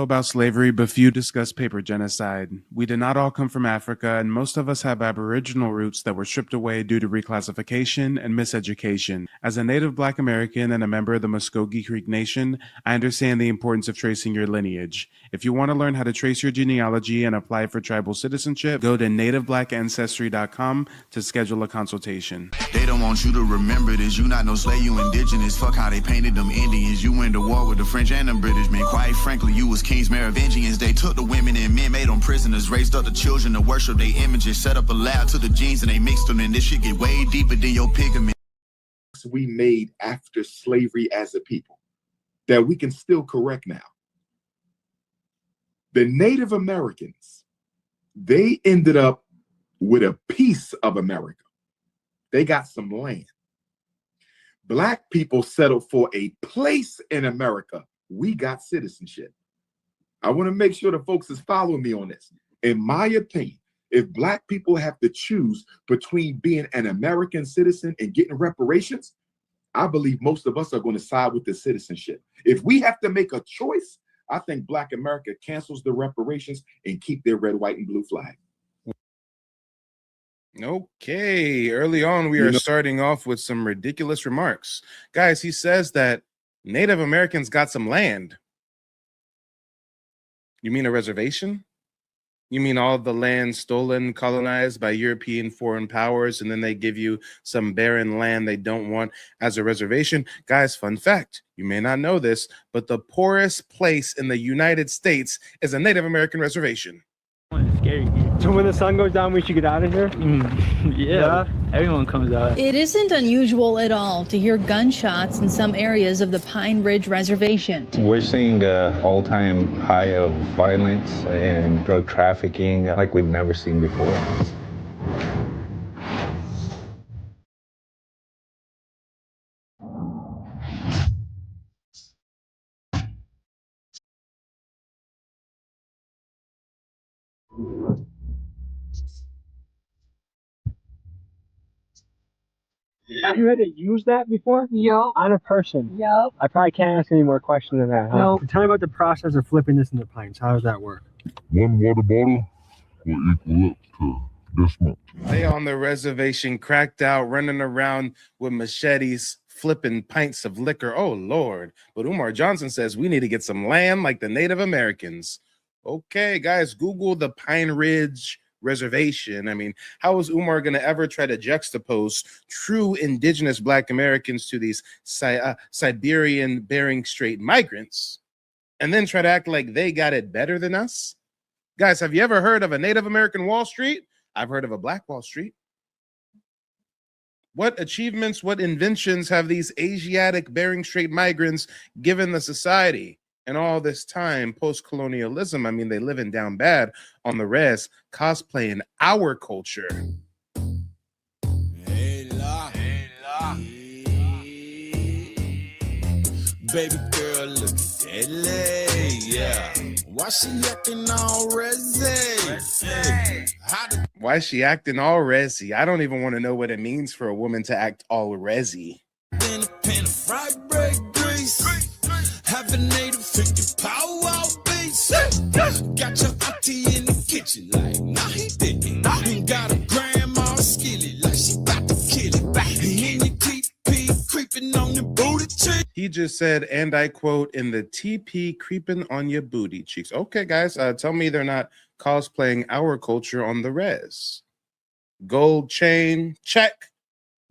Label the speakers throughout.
Speaker 1: About slavery, but few discuss paper genocide. We did not all come from Africa, and most of us have Aboriginal roots that were stripped away due to reclassification and miseducation. As a native Black American and a member of the Muskogee Creek Nation, I understand the importance of tracing your lineage. If you want to learn how to trace your genealogy and apply for tribal citizenship, go to nativeblackancestry.com to schedule a consultation.
Speaker 2: They don't want you to remember this. You not no slave, you indigenous. Fuck how they painted them Indians. You went to war with the French and the British, man. Quite frankly, you was King's Merovingians. They took the women and men, made them prisoners, raised up the children to worship their images, set up a lab to the genes and they mixed them, and this shit get way deeper than your pigment.
Speaker 3: We made after slavery as a people that we can still correct now. The Native Americans, they ended up with a piece of America. They got some land. Black people settled for a place in America. We got citizenship. I want to make sure the folks is following me on this. In my opinion, if Black people have to choose between being an American citizen and getting reparations, I believe most of us are going to side with the citizenship. If we have to make a choice, I think Black America cancels the reparations and keep their red, white, and blue flag.
Speaker 1: Okay, early on, we are starting off with some ridiculous remarks. Guys, he says that Native Americans got some land. You mean a reservation? You mean all the land stolen, colonized by European foreign powers, and then they give you some barren land they don't want as a reservation? Guys, fun fact, you may not know this, but the poorest place in the United States is a Native American reservation.
Speaker 4: It's scary. So when the sun goes down, we should get out of here? Yeah, everyone comes out.
Speaker 5: It isn't unusual at all to hear gunshots in some areas of the Pine Ridge Reservation.
Speaker 6: We're seeing an all-time high of violence and drug trafficking like we've never seen before.
Speaker 4: Have you had to use that before?
Speaker 7: Yep.
Speaker 4: On a person?
Speaker 7: Yep.
Speaker 4: I probably can't ask any more questions than that, huh?
Speaker 7: No.
Speaker 4: Tell me about the process of flipping this into pints. How does that work?
Speaker 8: One water bottle will equal up to this much.
Speaker 1: They on the reservation, cracked out, running around with machetes, flipping pints of liquor. Oh, Lord. But Umar Johnson says we need to get some land like the Native Americans. Okay, guys, Google the Pine Ridge Reservation. I mean, how is Umar going to ever try to juxtapose true indigenous Black Americans to these Siberian Bering Strait migrants and then try to act like they got it better than us? Guys, have you ever heard of a Native American Wall Street? I've heard of a Black Wall Street. What achievements, what inventions have these Asiatic Bering Strait migrants given the society? And all this time, post-colonialism, I mean, they living down bad on the res, cosplaying our culture.
Speaker 2: Hey, la. Hey, la. Baby girl, look silly, yeah. Why she acting all resi?
Speaker 1: Why is she acting all resi? I don't even want to know what it means for a woman to act all resi.
Speaker 2: In a pan of fried bread grease. Have a native 50 power base. Got your auntie in the kitchen like, nah, he didn't. Got a grandma skillet like she about to kill it. And you keep creeping on the booty cheek.
Speaker 1: He just said, and I quote, in the TP creeping on your booty cheeks. Okay, guys, tell me they're not cosplaying our culture on the res. Gold chain, check.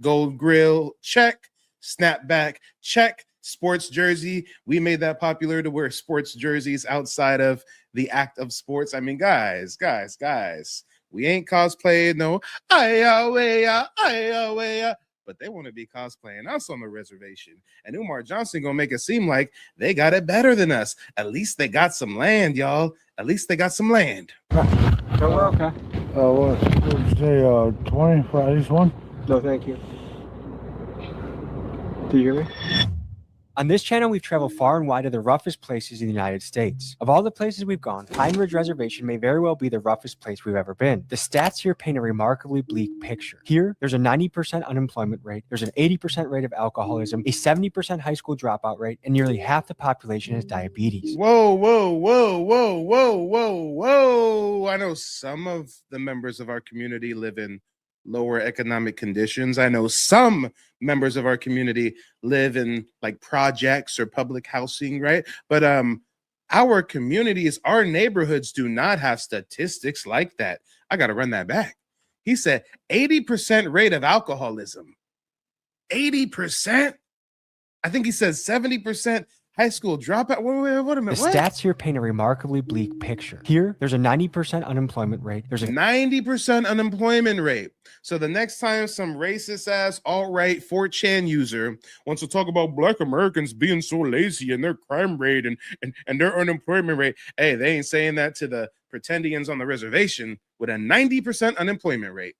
Speaker 1: Gold grill, check. Snapback, check. Sports jersey, we made that popular to wear sports jerseys outside of the act of sports. I mean, guys, we ain't cosplaying no but they want to be cosplaying us on the reservation. And Umar Johnson gonna make it seem like they got it better than us. At least they got some land, y'all. At least they got some land.
Speaker 4: So we're okay.
Speaker 8: What? Say 20 for at least one?
Speaker 4: No, thank you. Do you hear me? On this channel, we've traveled far and wide to the roughest places in the United States. Of all the places we've gone, Pine Ridge Reservation may very well be the roughest place we've ever been. The stats here paint a remarkably bleak picture. Here, there's a 90% unemployment rate, there's an 80% rate of alcoholism, a 70% high school dropout rate, and nearly half the population has diabetes.
Speaker 1: Whoa, whoa, whoa, whoa, whoa, whoa, whoa. I know some of the members of our community live in lower economic conditions. I know some members of our community live in like projects or public housing, right? But our communities, our neighborhoods do not have statistics like that. I got to run that back. He said 80% rate of alcoholism. 80%? I think he says 70% high school dropout. Wait a minute.
Speaker 4: The stats here paint a remarkably bleak picture. Here, there's a 90% unemployment rate. There's a
Speaker 1: 90% unemployment rate. So the next time some racist ass alt-right 4chan user wants to talk about Black Americans being so lazy and their crime rate and their unemployment rate, hey, they ain't saying that to the pretendians on the reservation with a 90% unemployment rate.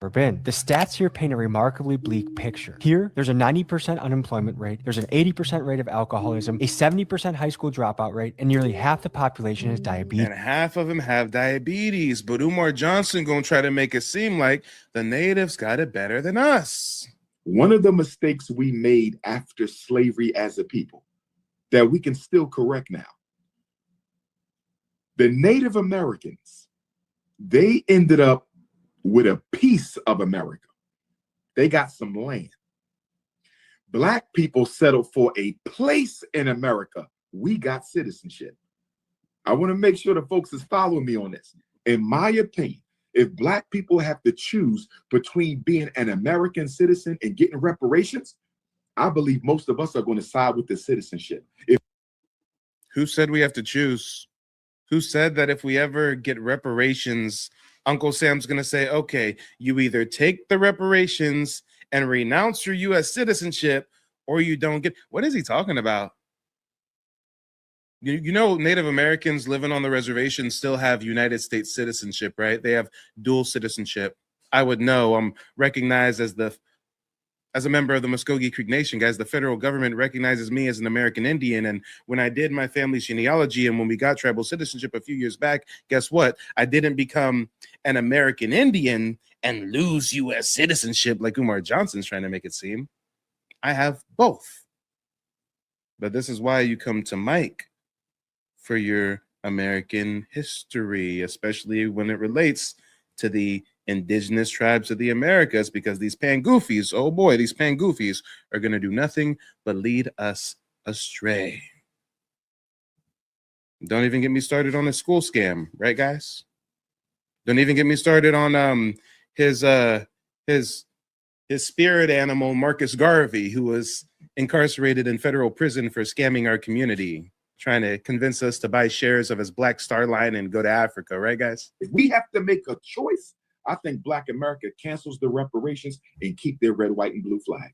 Speaker 4: been. The stats here paint a remarkably bleak picture. Here, there's a 90% unemployment rate, there's an 80% rate of alcoholism, a 70% high school dropout rate, and nearly half the population has diabetes.
Speaker 1: And half of them have diabetes. But Umar Johnson gonna try to make it seem like the natives got it better than us.
Speaker 3: One of the mistakes we made after slavery as a people that we can still correct now. The Native Americans, they ended up with a piece of America. They got some land. Black people settled for a place in America. We got citizenship. I want to make sure the folks is following me on this. In my opinion, if Black people have to choose between being an American citizen and getting reparations, I believe most of us are going to side with the citizenship.
Speaker 1: Who said we have to choose? Who said that if we ever get reparations, Uncle Sam's going to say, okay, you either take the reparations and renounce your U.S. citizenship or you don't get. What is he talking about? You know, Native Americans living on the reservation still have United States citizenship, right? They have dual citizenship. I would know. I'm recognized as a member of the Muskogee Creek Nation, guys. The federal government recognizes me as an American Indian. And when I did my family's genealogy and when we got tribal citizenship a few years back, guess what? I didn't become an American Indian and lose U.S. citizenship like Umar Johnson's trying to make it seem. I have both. But this is why you come to Mike for your American history, especially when it relates to the indigenous tribes of the Americas, because these pan-goofies, oh boy, these pan-goofies are going to do nothing but lead us astray. Don't even get me started on the school scam, right, guys? Don't even get me started on his spirit animal, Marcus Garvey, who was incarcerated in federal prison for scamming our community, trying to convince us to buy shares of his Black Star Line and go to Africa, right, guys?
Speaker 3: If we have to make a choice, I think Black America cancels the reparations and keep their red, white, and blue flag.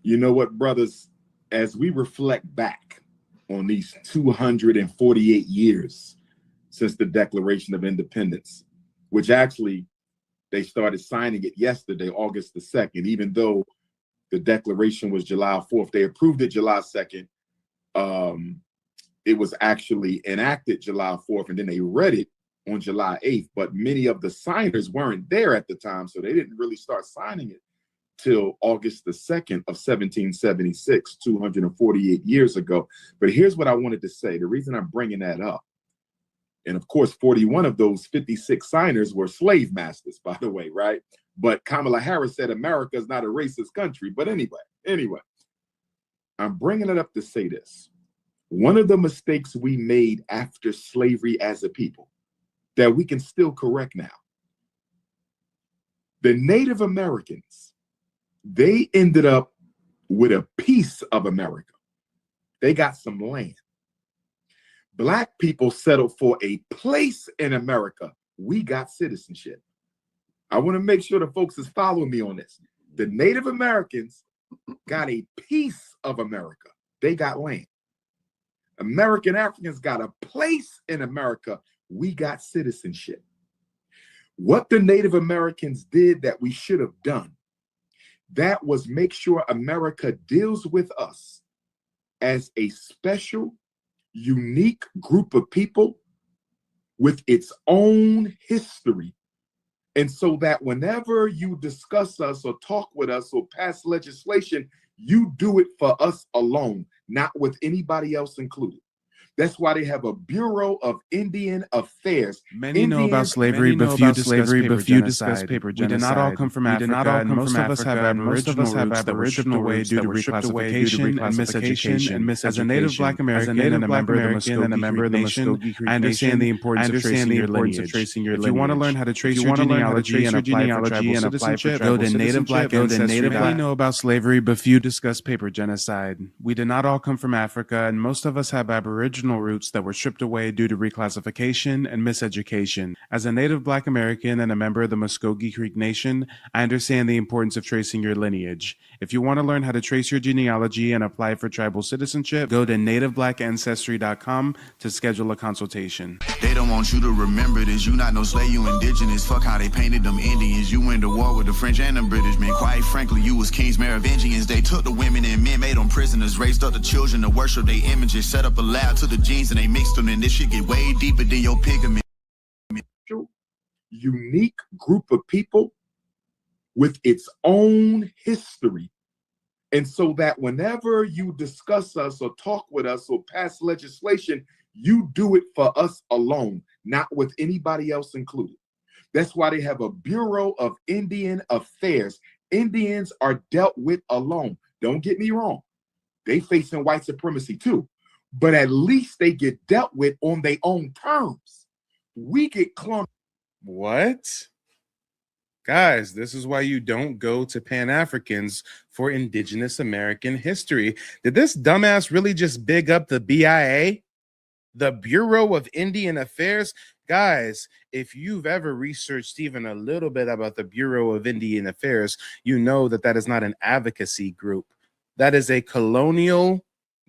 Speaker 3: You know what, brothers? As we reflect back on these 248 years since the Declaration of Independence, which actually they started signing it yesterday, August the 2nd, even though the declaration was July 4th. They approved it July 2nd. It was actually enacted July 4th, and then they read it on July 8th. But many of the signers weren't there at the time, so they didn't really start signing it till August the 2nd of 1776, 248 years ago. But here's what I wanted to say. The reason I'm bringing that up, and of course, 41 of those 56 signers were slave masters, by the way, right? But Kamala Harris said America is not a racist country. But anyway, I'm bringing it up to say this. One of the mistakes we made after slavery as a people that we can still correct now. The Native Americans, they ended up with a piece of America. They got some land. Black people settled for a place in America. We got citizenship. I want to make sure the folks is following me on this. The Native Americans got a piece of America. They got land. American Africans got a place in America. We got citizenship. What the Native Americans did that we should have done That was make sure America deals with us as a special, unique group of people with its own history. And so that whenever you discuss us or talk with us or pass legislation, you do it for us alone, not with anybody else included. That's why they have a Bureau of Indian Affairs.
Speaker 1: Many know about slavery, but few discuss paper genocide. We did not all come from Africa, and most of us have Aboriginal roots that were stripped away due to reclassification and miseducation. As a native Black American and a member of the Muskogee Creek Nation, I understand the importance of tracing your lineage. If you want to learn how to trace your genealogy and apply for tribal citizenship, go to Native Black Ancestry. Many know about slavery, but few discuss paper genocide. We did not all come from Africa, and most of us have Aboriginal roots that were stripped away due to reclassification and miseducation. As a native Black American and a member of the Muskogee Creek Nation, I understand the importance of tracing your lineage. If you want to learn how to trace your genealogy and apply for tribal citizenship, go to nativeblackancestry.com to schedule a consultation.
Speaker 7: They don't want you to remember this. You not no slave, you indigenous. Fuck how they painted them Indians. You went to war with the French and the British, man. Quite frankly, you was kings, Merovingians. They took the women and men, made them prisoners, raised up the children to worship their images, set up a lab to the genes and they mixed them, and this shit get way deeper than your pigment.
Speaker 3: Unique group of people with its own history. And so that whenever you discuss us or talk with us or pass legislation, you do it for us alone, not with anybody else included. That's why they have a Bureau of Indian Affairs. Indians are dealt with alone. Don't get me wrong. They facing white supremacy too. But at least they get dealt with on their own terms. We get clumped.
Speaker 1: What? Guys, this is why you don't go to Pan-Africans for Indigenous American history. Did this dumbass really just big up the BIA? The Bureau of Indian Affairs? Guys, if you've ever researched even a little bit about the Bureau of Indian Affairs, you know that that is not an advocacy group. That is a colonial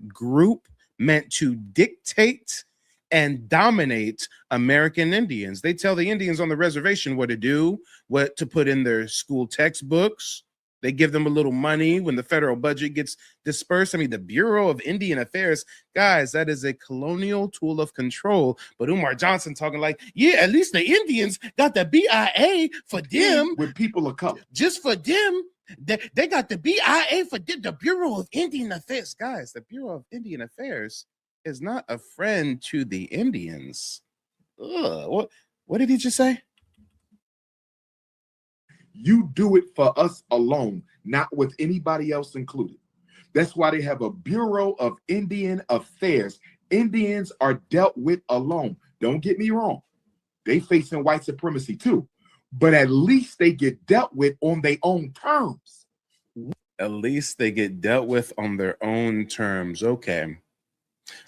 Speaker 1: group meant to dictate and dominate American Indians. They tell the Indians on the reservation what to do, what to put in their school textbooks. They give them a little money when the federal budget gets dispersed. I mean, the Bureau of Indian Affairs, guys, that is a colonial tool of control. But Umar Johnson talking like, yeah, at least the Indians got the BIA for them.
Speaker 3: With people of color.
Speaker 1: Just for them. They got the BIA for the Bureau of Indian Affairs. Guys, the Bureau of Indian Affairs is not a friend to the Indians. Ugh, what did he just say?
Speaker 3: You do it for us alone, not with anybody else included. That's why they have a Bureau of Indian Affairs. Indians are dealt with alone. Don't get me wrong. They facing white supremacy too. But at least they get dealt with on their own terms.
Speaker 1: At least they get dealt with on their own terms. Okay.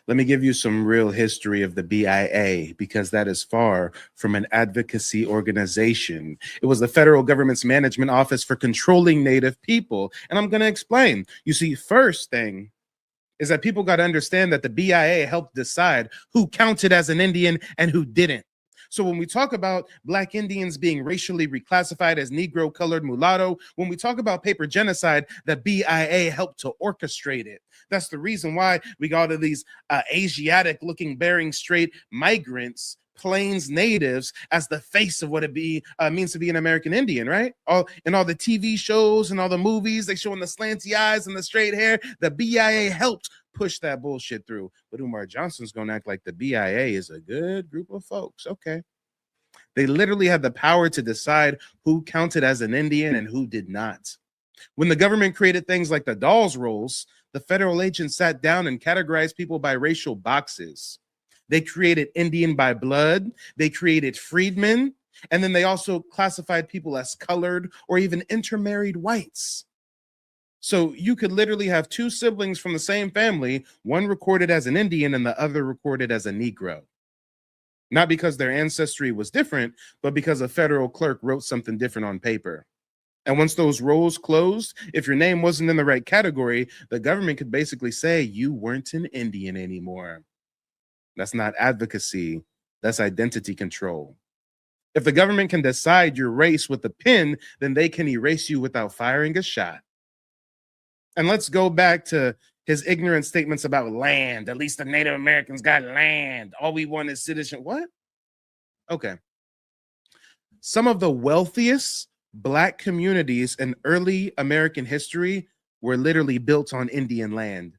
Speaker 1: Let me give you some real history of the BIA, because that is far from an advocacy organization. It was the federal government's management office for controlling Native people. And I'm going to explain. You see, first thing is that people got to understand that the BIA helped decide who counted as an Indian and who didn't. So when we talk about Black Indians being racially reclassified as Negro, colored, mulatto, when we talk about paper genocide, the BIA helped to orchestrate it. That's the reason why we got all of these Asiatic looking Bering Strait migrants, Plains natives, as the face of what it means to be an American Indian, right? In all the TV shows and all the movies, they showing the slanty eyes and the straight hair. The BIA helped push that bullshit through. But Umar Johnson's gonna act like the BIA is a good group of folks. Okay. They literally had the power to decide who counted as an Indian and who did not. When the government created things like the Dawes rolls, the federal agents sat down and categorized people by racial boxes. They created Indian by blood. They created freedmen. And then they also classified people as colored or even intermarried whites. So you could literally have two siblings from the same family, one recorded as an Indian and the other recorded as a Negro. Not because their ancestry was different, but because a federal clerk wrote something different on paper. And once those rolls closed, if your name wasn't in the right category, the government could basically say you weren't an Indian anymore. That's not advocacy. That's identity control. If the government can decide your race with a pin, then they can erase you without firing a shot. And let's go back to his ignorant statements about land. At least the Native Americans got land. All we want is citizenship. What? Okay. Some of the wealthiest Black communities in early American history were literally built on Indian land.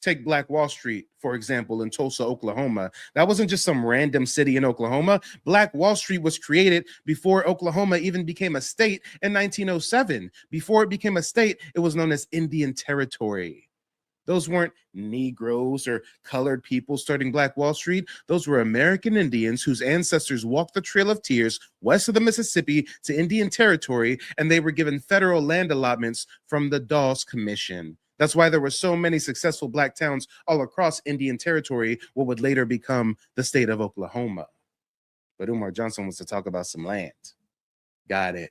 Speaker 1: Take Black Wall Street, for example, in Tulsa, Oklahoma. That wasn't just some random city in Oklahoma. Black Wall Street was created before Oklahoma even became a state in 1907. Before it became a state, it was known as Indian Territory. Those weren't Negroes or colored people starting Black Wall Street. Those were American Indians whose ancestors walked the Trail of Tears west of the Mississippi to Indian Territory, and they were given federal land allotments from the Dawes Commission. That's why there were so many successful Black towns all across Indian Territory, what would later become the state of Oklahoma. But Umar Johnson wants to talk about some land. Got it.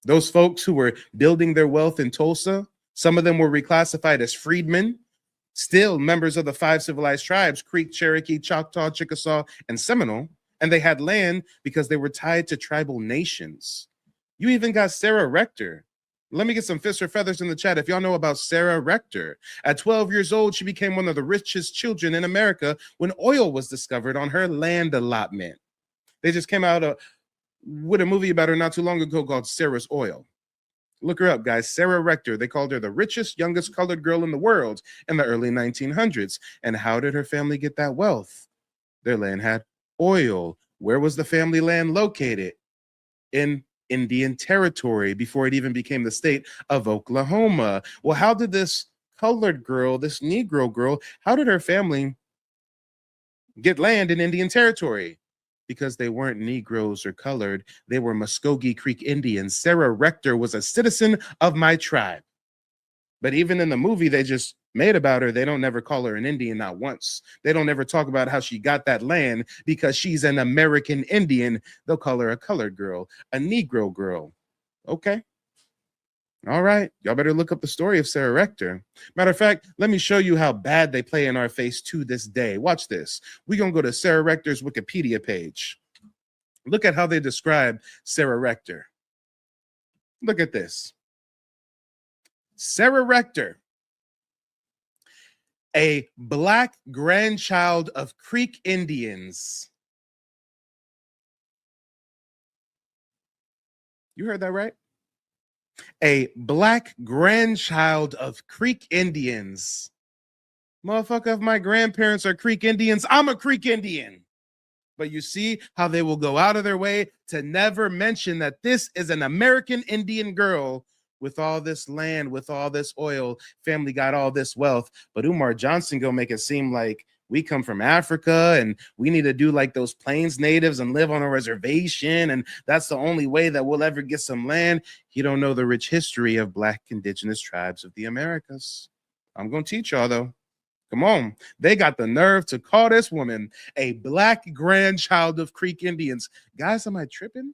Speaker 1: Those folks who were building their wealth in Tulsa, some of them were reclassified as freedmen, still members of the 5 civilized tribes, Creek, Cherokee, Choctaw, Chickasaw, and Seminole, and they had land because they were tied to tribal nations. You even got Sarah Rector. Let me get some fists or feathers in the chat if y'all know about Sarah Rector. At 12 years old, she became one of the richest children in America when oil was discovered on her land allotment. They just came out with a movie about her not too long ago called Sarah's Oil. Look her up, guys. Sarah Rector. They called her the richest, youngest colored girl in the world in the early 1900s. And how did her family get that wealth? Their land had oil. Where was the family land located? In Indian Territory before it even became the state of Oklahoma. Well, how did this colored girl, this Negro girl, how did her family get land in Indian Territory? Because they weren't Negroes or colored. They were Muskogee Creek Indians. Sarah Rector was a citizen of my tribe. But even in the movie they just made about her, they don't never call her an Indian, not once. They don't ever talk about how she got that land because she's an American Indian. They'll call her a colored girl, a Negro girl. Okay. All right. Y'all better look up the story of Sarah Rector. Matter of fact, let me show you how bad they play in our face to this day. Watch this. We're going to go to Sarah Rector's Wikipedia page. Look at how they describe Sarah Rector. Look at this. Sarah Rector, a Black grandchild of Creek Indians. You heard that right? A Black grandchild of Creek Indians. Motherfucker, if my grandparents are Creek Indians, I'm a Creek Indian. But you see how they will go out of their way to never mention that this is an American Indian girl with all this land, with all this oil, family got all this wealth. But Umar Johnson gonna make it seem like we come from Africa and we need to do like those Plains natives and live on a reservation. And that's the only way that we'll ever get some land. You don't know the rich history of Black indigenous tribes of the Americas. I'm gonna teach y'all though. Come on. They got the nerve to call this woman a Black grandchild of Creek Indians. Guys, am I tripping?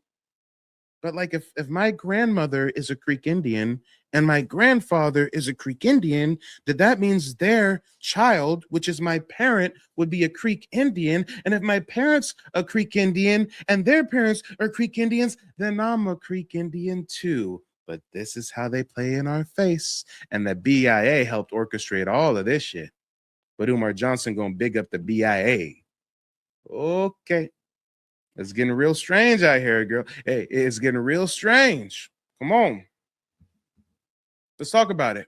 Speaker 1: But like if my grandmother is a Creek Indian and my grandfather is a Creek Indian, that means their child, which is my parent, would be a Creek Indian. And if my parents are Creek Indian and their parents are Creek Indians, then I'm a Creek Indian too. But this is how they play in our face. And the BIA helped orchestrate all of this shit. But Umar Johnson gonna big up the BIA. Okay. It's getting real strange out here, girl. Hey, it's getting real strange. Come on. Let's talk about it.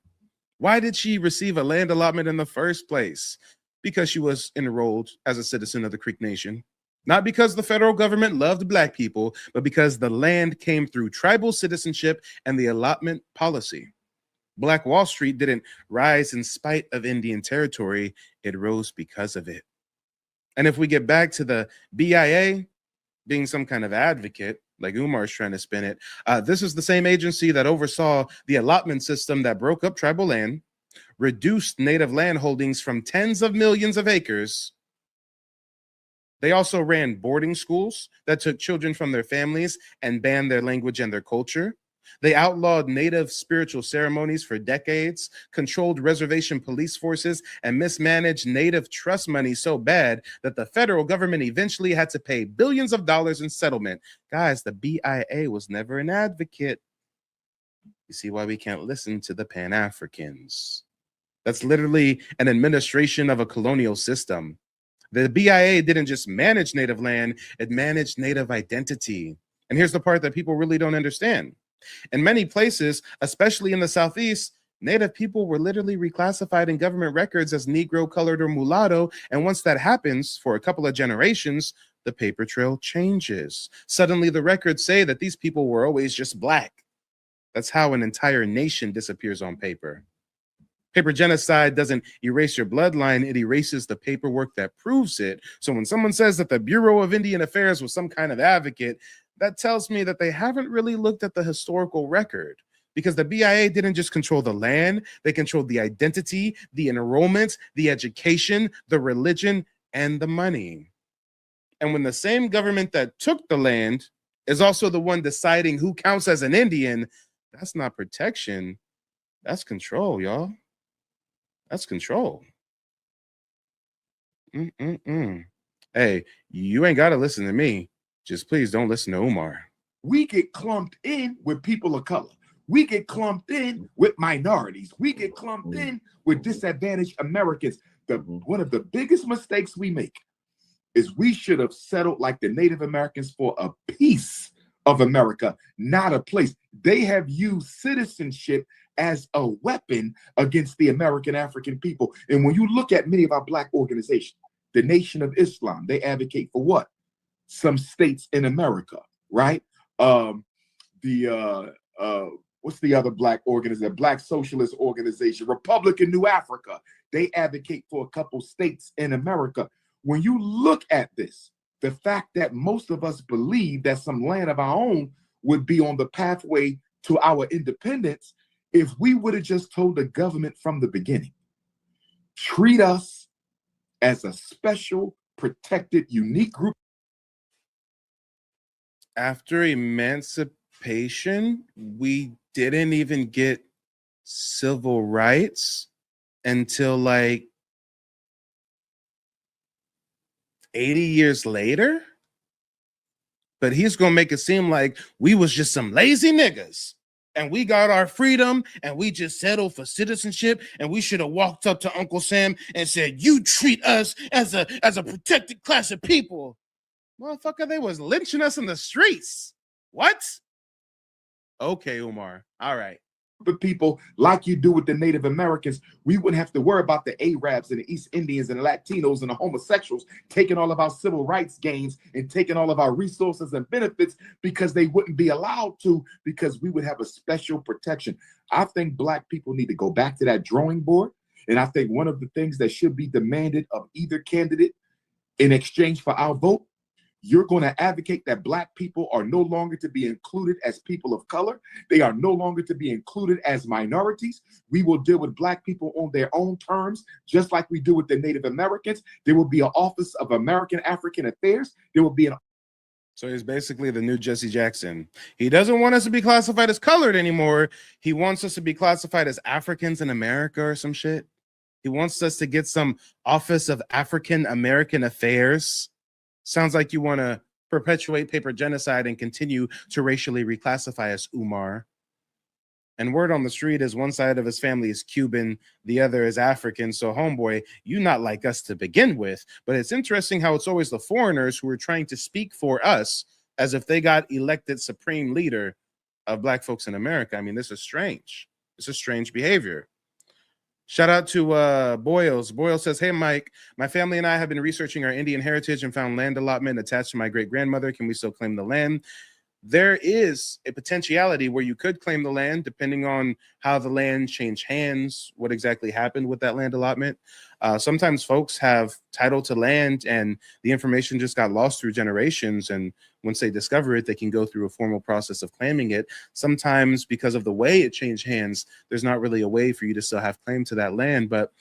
Speaker 1: Why did she receive a land allotment in the first place? Because she was enrolled as a citizen of the Creek Nation. Not because the federal government loved Black people, but because the land came through tribal citizenship and the allotment policy. Black Wall Street didn't rise in spite of Indian Territory. It rose because of it. And if we get back to the BIA, being some kind of advocate, like Umar's trying to spin it, this is the same agency that oversaw the allotment system that broke up tribal land, reduced native land holdings from tens of millions of acres. They also ran boarding schools that took children from their families and banned their language and their culture. They outlawed native spiritual ceremonies for decades, controlled reservation police forces, and mismanaged native trust money so bad that the federal government eventually had to pay billions of dollars in settlement. Guys, the BIA was never an advocate. You see why we can't listen to the Pan-Africans. That's literally an administration of a colonial system. The BIA didn't just manage native land, it managed native identity. And here's the part that people really don't understand. In many places, especially in the Southeast, Native people were literally reclassified in government records as Negro, colored, or mulatto. And once that happens, for a couple of generations, the paper trail changes. Suddenly, the records say that these people were always just black. That's how an entire nation disappears on paper. Paper genocide doesn't erase your bloodline, it erases the paperwork that proves it. So when someone says that the Bureau of Indian Affairs was some kind of advocate, that tells me that they haven't really looked at the historical record, because the BIA didn't just control the land, they controlled the identity, the enrollment, the education, the religion, and the money. And when the same government that took the land is also the one deciding who counts as an Indian, that's not protection, that's control, y'all. That's control. Hey, you ain't got to listen to me. Just please don't listen to Umar.
Speaker 3: We get clumped in with people of color. We get clumped in with minorities. We get clumped in with disadvantaged Americans. One of the biggest mistakes we make is we should have settled like the Native Americans for a piece of America, not a place. They have used citizenship as a weapon against the American African people. And when you look at many of our Black organizations, the Nation of Islam, they advocate for what? Some states in America, right? What's the other Black organization? Black Socialist Organization, Republican New Africa. They advocate for a couple states in America. When you look at this, the fact that most of us believe that some land of our own would be on the pathway to our independence, if we would have just told the government from the beginning, treat us as a special, protected, unique group.
Speaker 1: After emancipation, we didn't even get civil rights until like 80 years later. But he's gonna make it seem like we was just some lazy niggas and we got our freedom and we just settled for citizenship, and we should have walked up to Uncle Sam and said, you treat us as a protected class of people. Motherfucker, they was lynching us in the streets. What? Okay, Umar. All right.
Speaker 3: But people, like you do with the Native Americans, we wouldn't have to worry about the Arabs and the East Indians and the Latinos and the homosexuals taking all of our civil rights gains and taking all of our resources and benefits, because they wouldn't be allowed to, because we would have a special protection. I think Black people need to go back to that drawing board. And I think one of the things that should be demanded of either candidate in exchange for our vote, you're going to advocate that Black people are no longer to be included as people of color. They are no longer to be included as minorities. We will deal with Black people on their own terms, just like we do with the Native Americans. There will be an Office of American African Affairs. There will be an...
Speaker 1: So he's basically the new Jesse Jackson. He doesn't want us to be classified as colored anymore. He wants us to be classified as Africans in America or some shit. He wants us to get some Office of African American Affairs. Sounds like you want to perpetuate paper genocide and continue to racially reclassify us, Umar. And word on the street is one side of his family is Cuban, the other is African. So, homeboy, you not like us to begin with. But it's interesting how it's always the foreigners who are trying to speak for us as if they got elected supreme leader of Black folks in America. I mean, this is strange. This is strange behavior. Shout out to Boyles. Boyles says, hey, Mike, my family and I have been researching our Indian heritage and found land allotment attached to my great-grandmother. Can we still claim the land? There is a potentiality where you could claim the land depending on how the land changed hands, what exactly happened with that land allotment. Sometimes folks have title to land and the information just got lost through generations. And once they discover it, they can go through a formal process of claiming it. Sometimes because of the way it changed hands, there's not really a way for you to still have claim to that land. But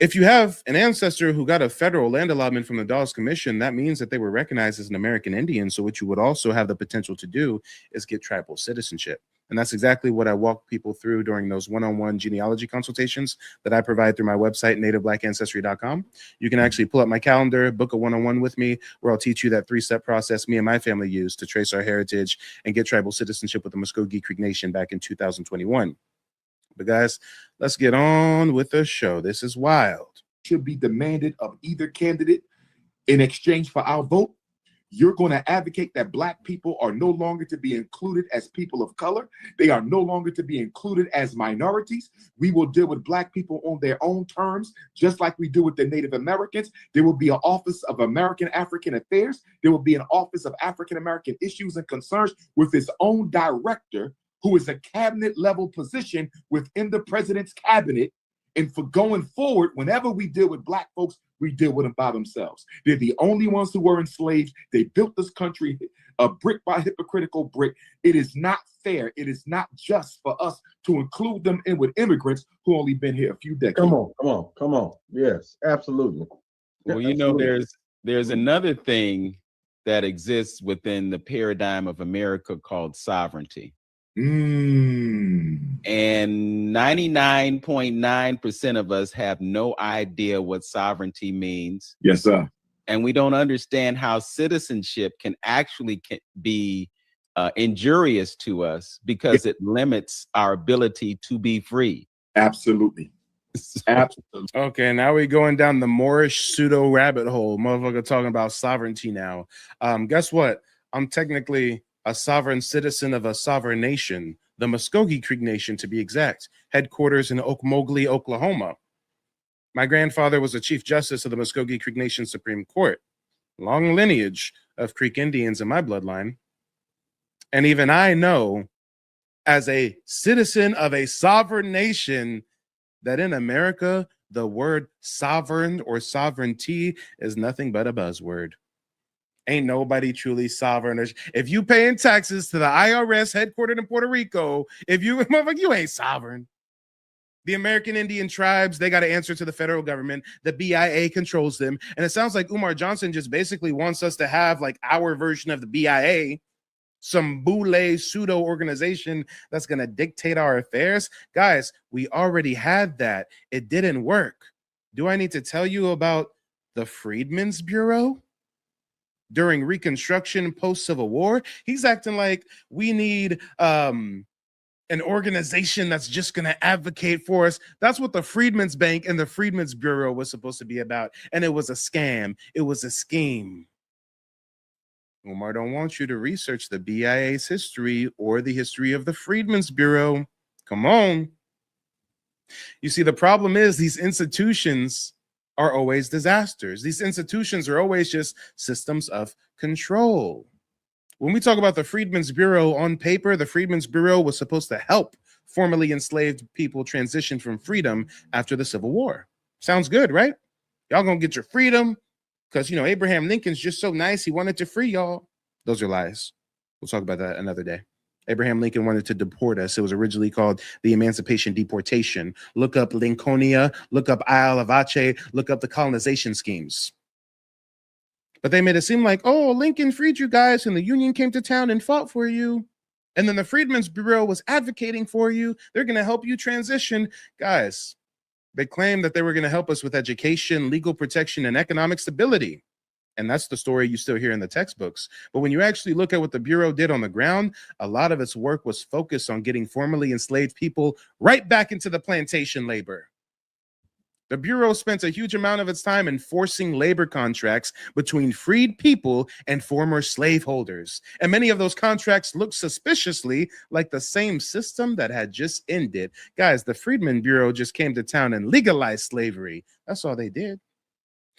Speaker 1: if you have an ancestor who got a federal land allotment from the Dawes Commission, that means that they were recognized as an American Indian. So what you would also have the potential to do is get tribal citizenship. And that's exactly what I walk people through during those one-on-one genealogy consultations that I provide through my website, nativeblackancestry.com. You can actually pull up my calendar, book a one-on-one with me, where I'll teach you that 3-step process me and my family used to trace our heritage and get tribal citizenship with the Muskogee Creek Nation back in 2021. But guys, let's get on with the show. This is wild.
Speaker 3: Should be demanded of either candidate in exchange for our vote. You're going to advocate that Black people are no longer to be included as people of color. They are no longer to be included as minorities. We will deal with Black people on their own terms, just like we do with the Native Americans. There will be an Office of American African Affairs. There will be an Office of African American Issues and Concerns with its own director, who is a cabinet level position within the president's cabinet. And for going forward, whenever we deal with Black folks, we deal with them by themselves. They're the only ones who were enslaved. They built this country brick by hypocritical brick. It is not fair. It is not just for us to include them in with immigrants who only been here a few decades.
Speaker 9: Come on. Yes, absolutely.
Speaker 10: Well, you know, there's another thing that exists within the paradigm of America called sovereignty. And 99.9% of us have no idea what sovereignty means.
Speaker 3: Yes, sir.
Speaker 10: And we don't understand how citizenship can actually be injurious to us because it limits our ability to be free.
Speaker 3: Absolutely. Absolutely.
Speaker 1: Okay, now we're going down the Moorish pseudo rabbit hole. Motherfucker talking about sovereignty now. Guess what? I'm technically a sovereign citizen of a sovereign nation, the Muskogee Creek Nation to be exact, headquarters in Okmulgee, Oklahoma. My grandfather was a Chief Justice of the Muskogee Creek Nation Supreme Court. Long lineage of Creek Indians in my bloodline. And even I know, as a citizen of a sovereign nation, that in America, the word sovereign or sovereignty is nothing but a buzzword. Ain't nobody truly sovereign. If you paying taxes to the IRS headquartered in Puerto Rico, you ain't sovereign. The American Indian tribes, they got to answer to the federal government. The BIA controls them. And it sounds like Umar Johnson just basically wants us to have like our version of the BIA, some boule pseudo organization that's going to dictate our affairs. Guys, we already had that. It didn't work. Do I need to tell you about the Freedmen's Bureau? During Reconstruction, post-Civil War, he's acting like we need an organization that's just going to advocate for us. That's what the Freedmen's Bank and the Freedmen's Bureau was supposed to be about. And it was a scam. It was a scheme. Umar don't want you to research the BIA's history or the history of the Freedmen's Bureau. Come on. You see, the problem is these institutions are always disasters. These institutions are always just systems of control. When we talk about the Freedmen's Bureau, on paper, the Freedmen's Bureau was supposed to help formerly enslaved people transition from freedom after the Civil War. Sounds good, right? Y'all gonna get your freedom because, Abraham Lincoln's just so nice. He wanted to free y'all. Those are lies. We'll talk about that another day. Abraham Lincoln wanted to deport us. It was originally called the Emancipation Deportation. Look up Lincolnia, look up Isle of Aceh, look up the colonization schemes. But they made it seem like, oh, Lincoln freed you guys and the Union came to town and fought for you. And then the Freedmen's Bureau was advocating for you. They're going to help you transition. Guys, they claimed that they were going to help us with education, legal protection, and economic stability. And that's the story you still hear in the textbooks. But when you actually look at what the Bureau did on the ground, a lot of its work was focused on getting formerly enslaved people right back into the plantation labor. The Bureau spent a huge amount of its time enforcing labor contracts between freed people and former slaveholders. And many of those contracts looked suspiciously like the same system that had just ended. Guys, the Freedmen Bureau just came to town and legalized slavery. That's all they did.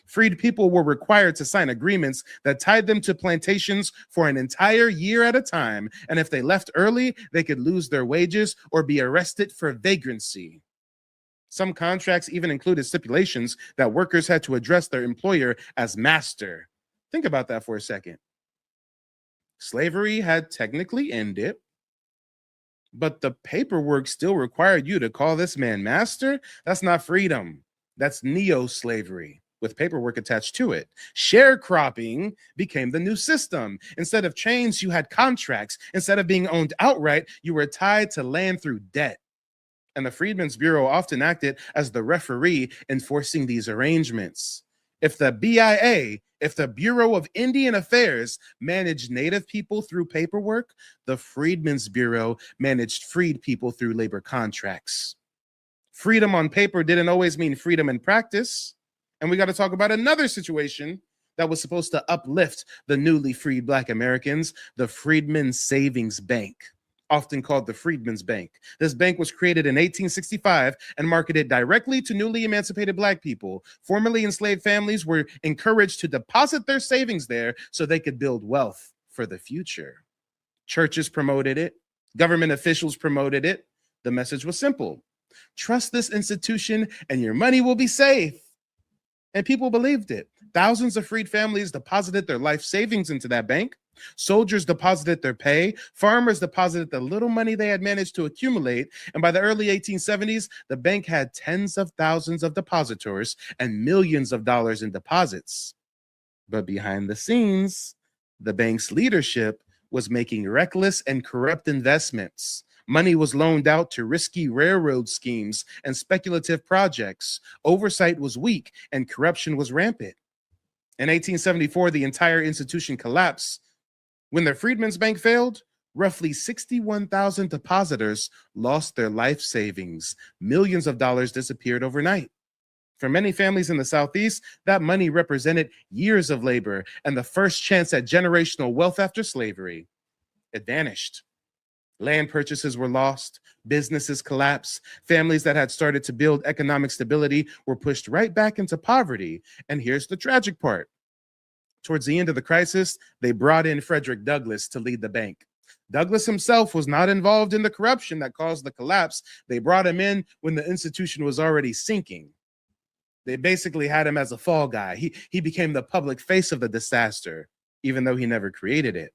Speaker 1: Freed people were required to sign agreements that tied them to plantations for an entire year at a time. And if they left early, they could lose their wages or be arrested for vagrancy. Some contracts even included stipulations that workers had to address their employer as master. Think about that for a second. Slavery had technically ended, but the paperwork still required you to call this man master. That's not freedom. That's neo-slavery. with paperwork attached to it. Sharecropping became the new system. Instead of chains, you had contracts. Instead of being owned outright, you were tied to land through debt. And the Freedmen's Bureau often acted as the referee enforcing these arrangements. If the BIA, if the Bureau of Indian Affairs managed Native people through paperwork, the Freedmen's Bureau managed freed people through labor contracts. Freedom on paper didn't always mean freedom in practice. And we got to talk about another situation that was supposed to uplift the newly freed Black Americans, the Freedmen's Savings Bank, often called the Freedmen's Bank. This bank was created in 1865 and marketed directly to newly emancipated Black people. Formerly enslaved families were encouraged to deposit their savings there so they could build wealth for the future. Churches promoted it. Government officials promoted it. The message was simple. Trust this institution and your money will be safe. And people believed it. Thousands of freed families deposited their life savings into that bank. Soldiers deposited their pay. Farmers deposited the little money they had managed to accumulate. And by the early 1870s, the bank had tens of thousands of depositors and millions of dollars in deposits. But behind the scenes, the bank's leadership was making reckless and corrupt investments. Money was loaned out to risky railroad schemes and speculative projects. Oversight was weak and corruption was rampant. In 1874, the entire institution collapsed. When the Freedmen's Bank failed, roughly 61,000 depositors lost their life savings. Millions of dollars disappeared overnight. For many families in the Southeast, that money represented years of labor and the first chance at generational wealth after slavery. It vanished. Land purchases were lost, businesses collapsed, families that had started to build economic stability were pushed right back into poverty. And here's the tragic part. Towards the end of the crisis, they brought in Frederick Douglass to lead the bank. Douglass himself was not involved in the corruption that caused the collapse. They brought him in when the institution was already sinking. They basically had him as a fall guy. He became the public face of the disaster, even though he never created it.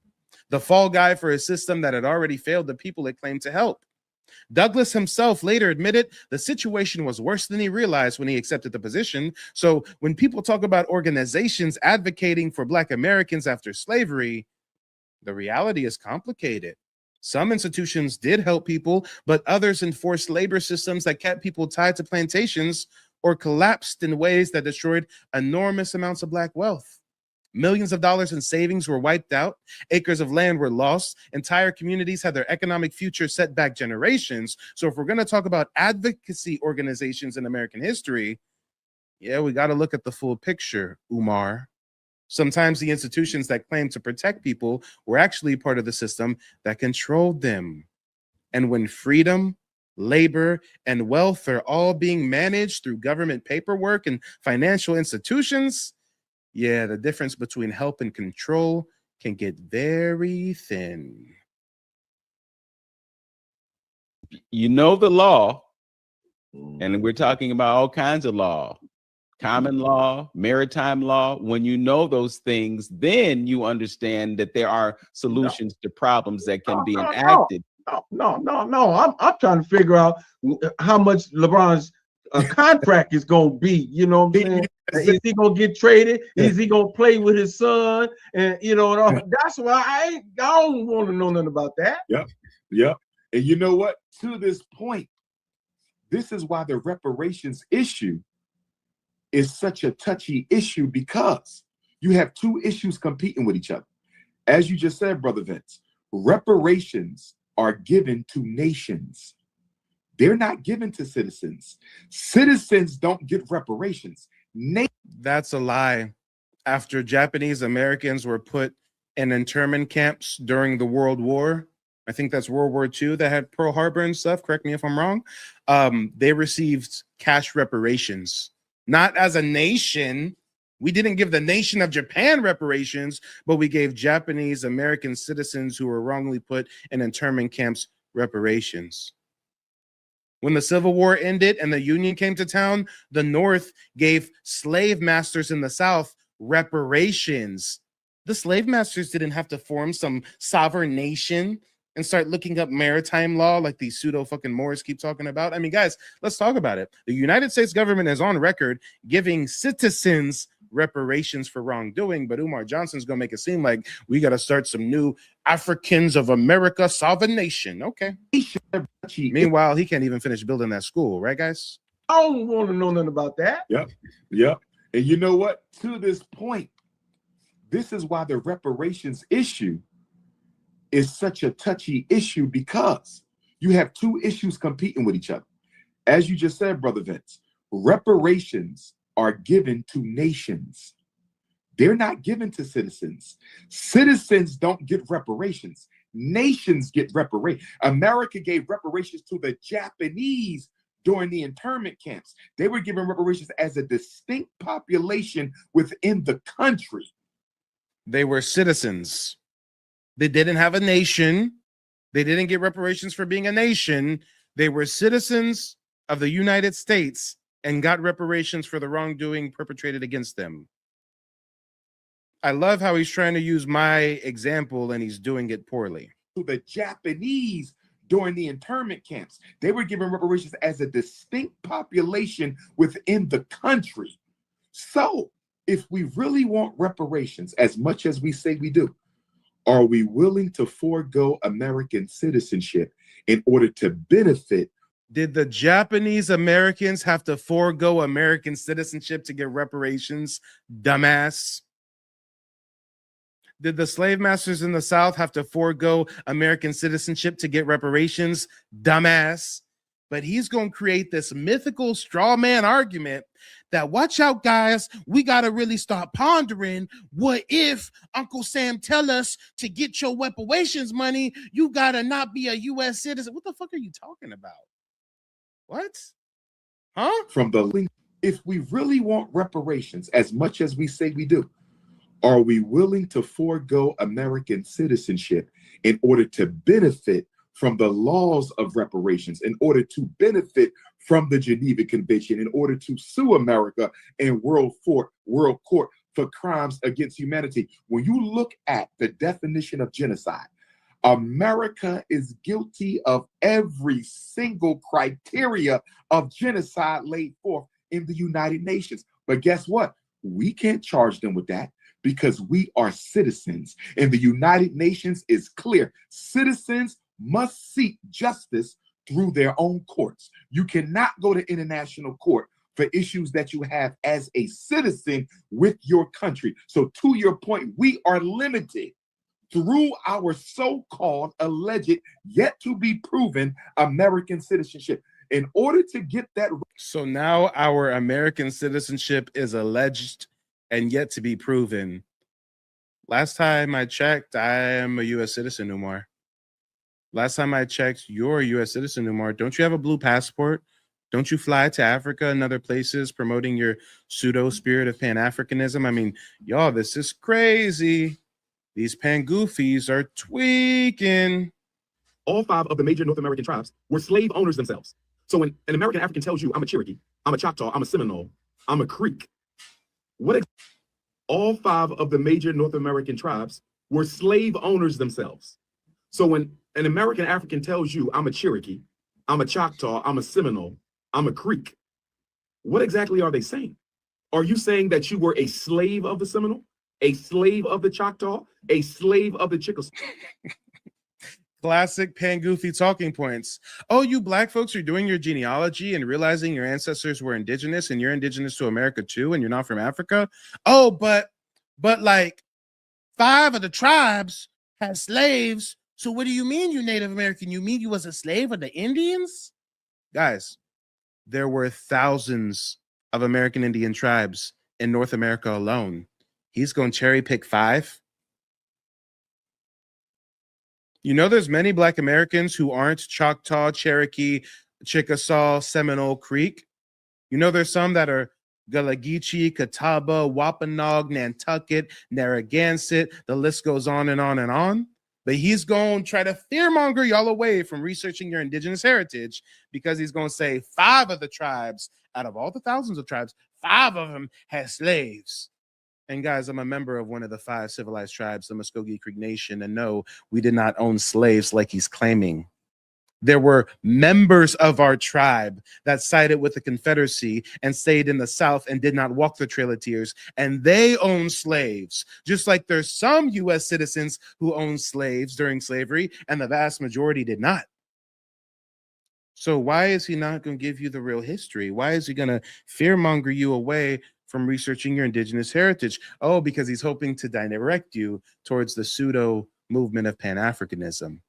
Speaker 1: The fall guy for a system that had already failed the people it claimed to help. Douglass himself later admitted the situation was worse than he realized when he accepted the position. So when people talk about organizations advocating for Black Americans after slavery, the reality is complicated. Some institutions did help people, but others enforced labor systems that kept people tied to plantations or collapsed in ways that destroyed enormous amounts of Black wealth. Millions of dollars in savings were wiped out. Acres of land were lost. Entire communities had their economic future set back generations. So if we're going to talk about advocacy organizations in American history, yeah, we got to look at the full picture, Umar. Sometimes the institutions that claim to protect people were actually part of the system that controlled them. And when freedom, labor, and wealth are all being managed through government paperwork and financial institutions, yeah, the difference between help and control can get very thin.
Speaker 10: You know the law, and we're talking about all kinds of law, common law, maritime law. When you know those things, then you understand that there are solutions to problems that can be enacted.
Speaker 9: No. I'm trying to figure out how much LeBron's contract is going to be. You know what I'm saying? Is he going to get traded? Is he going to play with his son? And you know, that's why I don't want to know nothing about that.
Speaker 3: Yep. And you know what? To this point, this is why the reparations issue is such a touchy issue, because you have two issues competing with each other. As you just said, Brother Vince, reparations are given to nations. They're not given to citizens. Citizens don't get reparations.
Speaker 1: That's a lie. After Japanese Americans were put in internment camps during the World War, I think that's World War II that had Pearl Harbor and stuff, correct me if I'm wrong, they received cash reparations. Not as a nation. We didn't give the nation of Japan reparations, but we gave Japanese American citizens who were wrongly put in internment camps reparations. When the Civil War ended and the Union came to town, the North gave slave masters in the South reparations. The slave masters didn't have to form some sovereign nation and start looking up maritime law like these pseudo fucking Moors keep talking about? I mean, guys, let's talk about it. The United States government is on record giving citizens reparations for wrongdoing, but Umar Johnson's gonna make it seem like we got to start some new Africans of America sovereign nation. Okay. Meanwhile, he can't even finish building that school, right, guys?
Speaker 9: I don't want to know nothing about that.
Speaker 3: Yep. And you know what? To this point, this is why the reparations issue is such a touchy issue, because you have two issues competing with each other. As you just said, Brother Vince, reparations are given to nations. They're not given to citizens. Citizens don't get reparations. Nations get reparations. America gave reparations to the Japanese during the internment camps. They were given reparations as a distinct population within the country.
Speaker 1: They were citizens. They didn't have a nation. They didn't get reparations for being a nation. They were citizens of the United States and got reparations for the wrongdoing perpetrated against them. I love how he's trying to use my example and he's doing it poorly.
Speaker 3: To the Japanese during the internment camps, they were given reparations as a distinct population within the country. So if we really want reparations as much as we say we do, are we willing to forego American citizenship in order to benefit?
Speaker 1: Did the Japanese Americans have to forego American citizenship to get reparations, dumbass? Did the slave masters in the South have to forego American citizenship to get reparations, dumbass? But he's going to create this mythical straw man argument that, watch out, guys, we got to really start pondering, what if Uncle Sam tell us to get your reparations money, you got to not be a U.S. citizen? What the fuck are you talking about? What? Huh?
Speaker 3: From the, if we really want reparations as much as we say we do, are we willing to forego American citizenship in order to benefit from the laws of reparations, in order to benefit from the Geneva Convention, in order to sue America in world court for crimes against humanity? When you look at the definition of genocide, America is guilty of every single criteria of genocide laid forth in the United Nations. But guess what? We can't charge them with that because we are citizens. And the United Nations is clear. Citizens must seek justice through their own courts. You cannot go to international court for issues that you have as a citizen with your country. So to your point, we are limited through our so-called alleged, yet to be proven American citizenship. In order to get that.
Speaker 1: So now our American citizenship is alleged and yet to be proven. Last time I checked, I am a U.S. citizen, Umar. Last time I checked, you're a U.S. citizen, Umar. Don't you have a blue passport? Don't you fly to Africa and other places promoting your pseudo spirit of Panafricanism? I mean, y'all, this is crazy. These pan-goofies are tweaking.
Speaker 3: All 5 of the major North American tribes were slave owners themselves. So when an American African tells you, I'm a Cherokee, I'm a Choctaw, I'm a Seminole, I'm a Creek, all 5 of the major North American tribes were slave owners themselves. So when an American African tells you, I'm a Cherokee, I'm a Choctaw, I'm a Seminole, I'm a Creek, what exactly are they saying? Are you saying that you were a slave of the Seminole, a slave of the Choctaw, a slave of the Chickasaw?
Speaker 1: Classic pan-goofy talking points. Oh, you black folks are doing your genealogy and realizing your ancestors were indigenous and you're indigenous to America too, and you're not from Africa. Oh, but like 5 of the tribes had slaves. So what do you mean, you Native American? You mean you was a slave of the Indians? Guys, there were thousands of American Indian tribes in North America alone. He's going to cherry pick 5. You know, there's many Black Americans who aren't Choctaw, Cherokee, Chickasaw, Seminole, Creek. You know, there's some that are Gullah-Geechee, Catawba, Wampanoag, Nantucket, Narragansett. The list goes on and on and on. But he's going to try to fearmonger y'all away from researching your indigenous heritage because he's going to say 5 of the tribes, out of all the thousands of tribes, 5 of them had slaves. And guys, I'm a member of one of the 5 civilized tribes, the Muskogee Creek Nation, and no, we did not own slaves like he's claiming. There were members of our tribe that sided with the Confederacy and stayed in the South and did not walk the Trail of Tears, and they owned slaves, just like there's some U.S. citizens who owned slaves during slavery, and the vast majority did not. So why is he not going to give you the real history? Why is he going to fearmonger you away from researching your indigenous heritage? Oh, because he's hoping to direct you towards the pseudo movement of Pan-Africanism.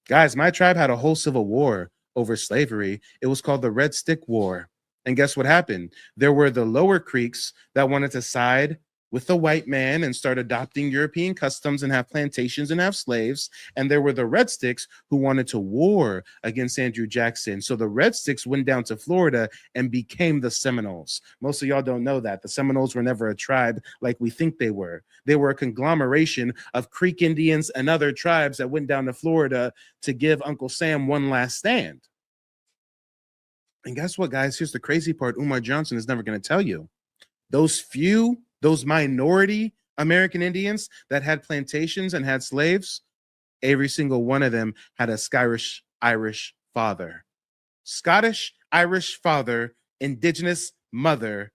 Speaker 1: Guys, my tribe had a whole civil war over slavery. It was called the Red Stick War. And guess what happened? There were the lower Creeks that wanted to side with the white man and start adopting European customs and have plantations and have slaves. And there were the Red Sticks who wanted to war against Andrew Jackson. So the Red Sticks went down to Florida and became the Seminoles. Most of y'all don't know that. The Seminoles were never a tribe like we think they were. They were a conglomeration of Creek Indians and other tribes that went down to Florida to give Uncle Sam one last stand. And guess what, guys? Here's the crazy part Umar Johnson is never going to tell you. Those minority American Indians that had plantations and had slaves, every single one of them had a Scottish-Irish father. Scottish-Irish father, indigenous mother,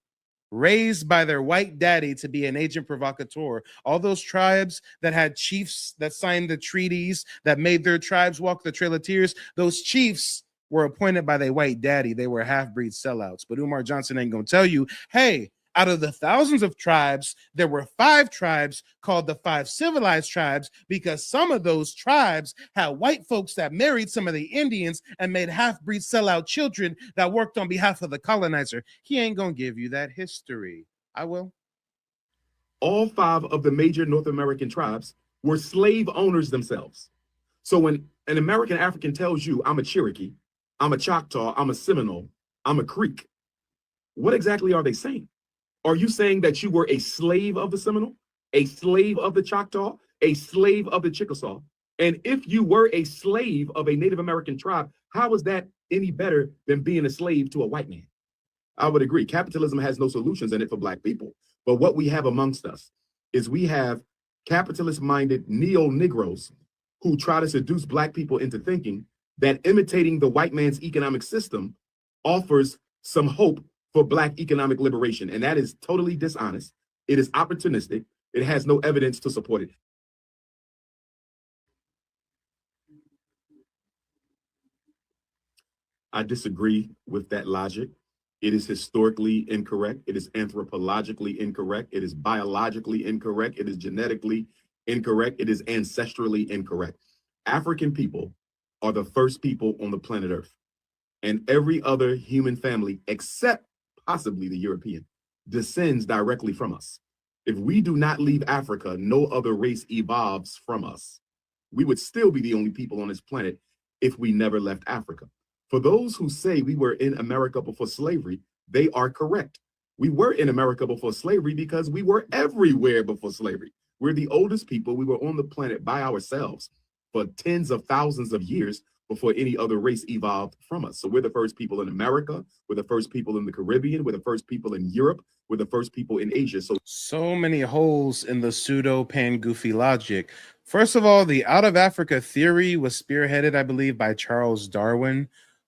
Speaker 1: raised by their white daddy to be an agent provocateur. All those tribes that had chiefs that signed the treaties that made their tribes walk the Trail of Tears, those chiefs were appointed by their white daddy. They were half-breed sellouts. But Umar Johnson ain't going to tell you, hey, out of the thousands of tribes, there were 5 tribes called the 5 civilized tribes because some of those tribes had white folks that married some of the Indians and made half-breed sellout children that worked on behalf of the colonizer. He ain't going to give you that history. I will.
Speaker 3: All 5 of the major North American tribes were slave owners themselves. So when an American African tells you, I'm a Cherokee, I'm a Choctaw, I'm a Seminole, I'm a Creek, what exactly are they saying? Are you saying that you were a slave of the Seminole, a slave of the Choctaw, a slave of the Chickasaw? And if you were a slave of a Native American tribe, how is that any better than being a slave to a white man? I would agree. Capitalism has no solutions in it for Black people. But what we have amongst us is we have capitalist-minded neo-Negroes who try to seduce Black people into thinking that imitating the white man's economic system offers some hope for Black economic liberation. And that is totally dishonest. It is opportunistic. It has no evidence to support it. I disagree with that logic. It is historically incorrect. It is anthropologically incorrect. It is biologically incorrect. It is genetically incorrect. It is ancestrally incorrect. African people are the first people on the planet Earth. And every other human family, except possibly the European, descends directly from us. If we do not leave Africa, no other race evolves from us. We would still be the only people on this planet if we never left Africa. For those who say we were in America before slavery, they are correct. We were in America before slavery because we were everywhere before slavery. We're the oldest people. We were on the planet by ourselves for tens of thousands of years before any other race evolved from us. So we're the first people in America, we're the first people in the Caribbean, we're the first people in Europe, we're the first people in Asia.
Speaker 1: So many holes in the pseudo pan-goofy logic. First of all, the out of Africa theory was spearheaded, I believe, by Charles Darwin,